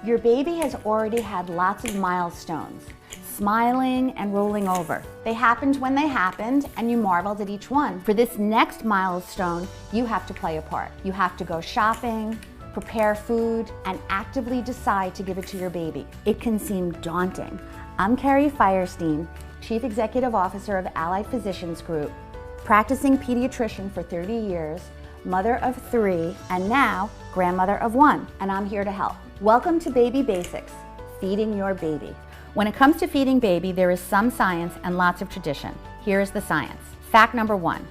Your baby has already had lots of milestones, smiling and rolling over. They happened when they happened, and you marveled at each one. For this next milestone, you have to play a part. You have to go shopping, prepare food, and actively decide to give it to your baby. It can seem daunting. I'm Kerry Fierstein, Chief Executive Officer of Allied Physicians Group, practicing pediatrician for 30 years, mother of 3, and now grandmother of 1, and I'm here to help. Welcome to Baby Basics, feeding your baby. When it comes to feeding baby, there is some science and lots of tradition. Here is the science. Fact number 1,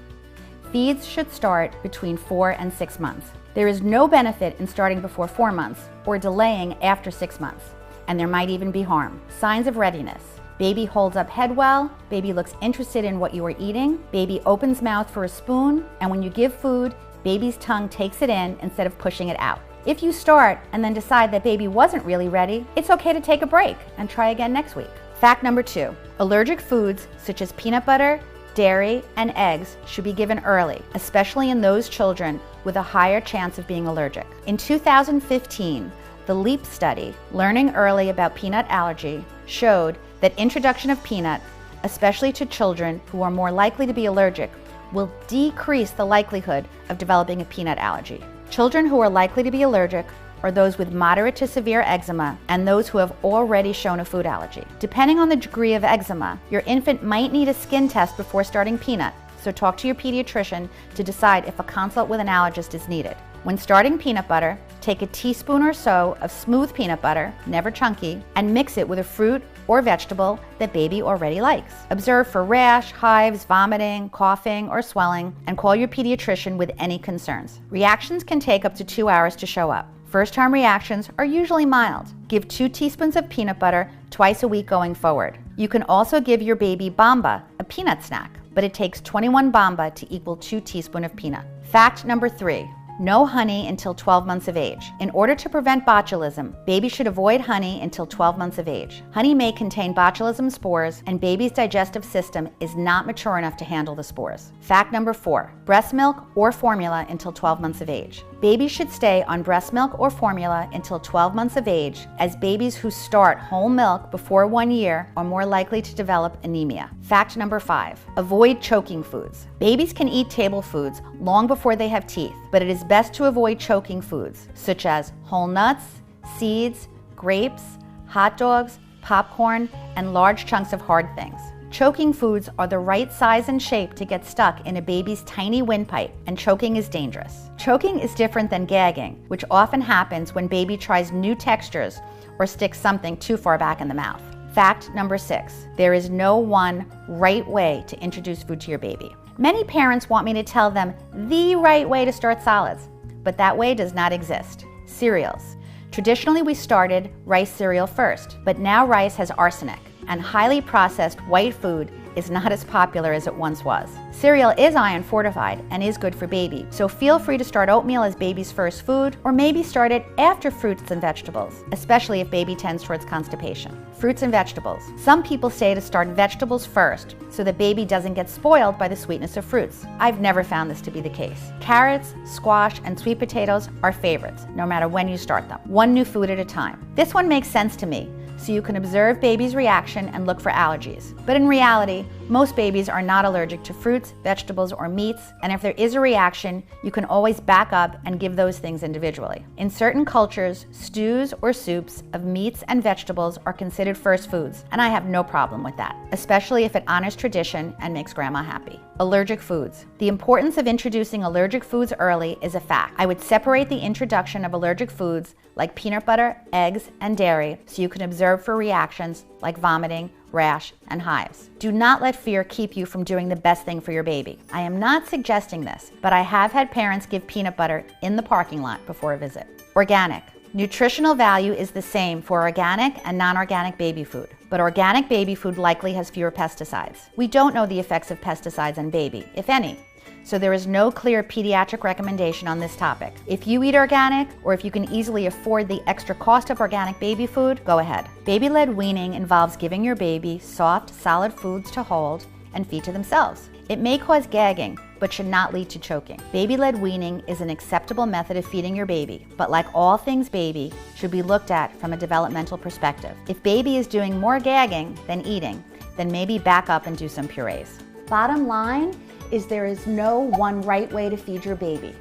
feeds should start between 4 and 6 months. There is no benefit in starting before 4 months or delaying after 6 months, and there might even be harm. Signs of readiness. Baby holds up head well, baby looks interested in what you are eating, baby opens mouth for a spoon, and when you give food, baby's tongue takes it in instead of pushing it out. If you start and then decide that baby wasn't really ready, it's okay to take a break and try again next week. Fact number 2, allergic foods such as peanut butter, dairy, and eggs should be given early, especially in those children with a higher chance of being allergic. In 2015, the LEAP study, Learning Early About Peanut Allergy, showed that introduction of peanut, especially to children who are more likely to be allergic, will decrease the likelihood of developing a peanut allergy. Children who are likely to be allergic are those with moderate to severe eczema and those who have already shown a food allergy. Depending on the degree of eczema, your infant might need a skin test before starting peanut, so talk to your pediatrician to decide if a consult with an allergist is needed. When starting peanut butter, take a teaspoon or so of smooth peanut butter, never chunky, and mix it with a fruit or vegetable that baby already likes. Observe for rash, hives, vomiting, coughing, or swelling, and call your pediatrician with any concerns. Reactions can take up to 2 hours to show up. First-time reactions are usually mild. Give 2 teaspoons of peanut butter twice a week going forward. You can also give your baby Bamba, a peanut snack, but it takes 21 Bamba to equal 2 teaspoons of peanut. Fact number 3, no honey until 12 months of age. In order to prevent botulism, babies should avoid honey until 12 months of age. Honey may contain botulism spores, and baby's digestive system is not mature enough to handle the spores. Fact number 4, breast milk or formula until 12 months of age. Babies should stay on breast milk or formula until 12 months of age, as babies who start whole milk before 1 year are more likely to develop anemia. Fact number 5, avoid choking foods. Babies can eat table foods long before they have teeth, but it is best to avoid choking foods such as whole nuts, seeds, grapes, hot dogs, popcorn, and large chunks of hard things. Choking foods are the right size and shape to get stuck in a baby's tiny windpipe, and choking is dangerous. Choking is different than gagging, which often happens when baby tries new textures or sticks something too far back in the mouth. Fact number 6, there is no one right way to introduce food to your baby. Many parents want me to tell them the right way to start solids, but that way does not exist. Cereals. Traditionally, we started rice cereal first, but now rice has arsenic, and highly processed white food is not as popular as it once was. Cereal is iron fortified and is good for baby, so feel free to start oatmeal as baby's first food, or maybe start it after fruits and vegetables, especially if baby tends towards constipation. Fruits and vegetables. Some people say to start vegetables first so that baby doesn't get spoiled by the sweetness of fruits. I've never found this to be the case. Carrots, squash, and sweet potatoes are favorites, no matter when you start them. One new food at a time. This one makes sense to me, so you can observe baby's reaction and look for allergies. But in reality, most babies are not allergic to fruits, vegetables, or meats, and if there is a reaction, you can always back up and give those things individually. In certain cultures, stews or soups of meats and vegetables are considered first foods, and I have no problem with that, especially if it honors tradition and makes grandma happy. Allergic foods. The importance of introducing allergic foods early is a fact. I would separate the introduction of allergic foods like peanut butter, eggs, and dairy so you can observe for reactions like vomiting, rash, and hives. Do not let fear keep you from doing the best thing for your baby. I am not suggesting this, but I have had parents give peanut butter in the parking lot before a visit. Organic. Nutritional value is the same for organic and non-organic baby food, but organic baby food likely has fewer pesticides. We don't know the effects of pesticides on baby, if any, so there is no clear pediatric recommendation on this topic. If you eat organic, or if you can easily afford the extra cost of organic baby food, go ahead. Baby-led weaning involves giving your baby soft, solid foods to hold and feed to themselves. It may cause gagging, but should not lead to choking. Baby-led weaning is an acceptable method of feeding your baby, but like all things baby, should be looked at from a developmental perspective. If baby is doing more gagging than eating, then maybe back up and do some purees. Bottom line is there is no one right way to feed your baby.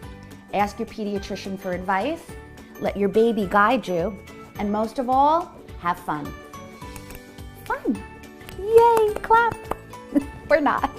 Ask your pediatrician for advice, let your baby guide you, and most of all, have fun. Fun! Yay, clap! We're not.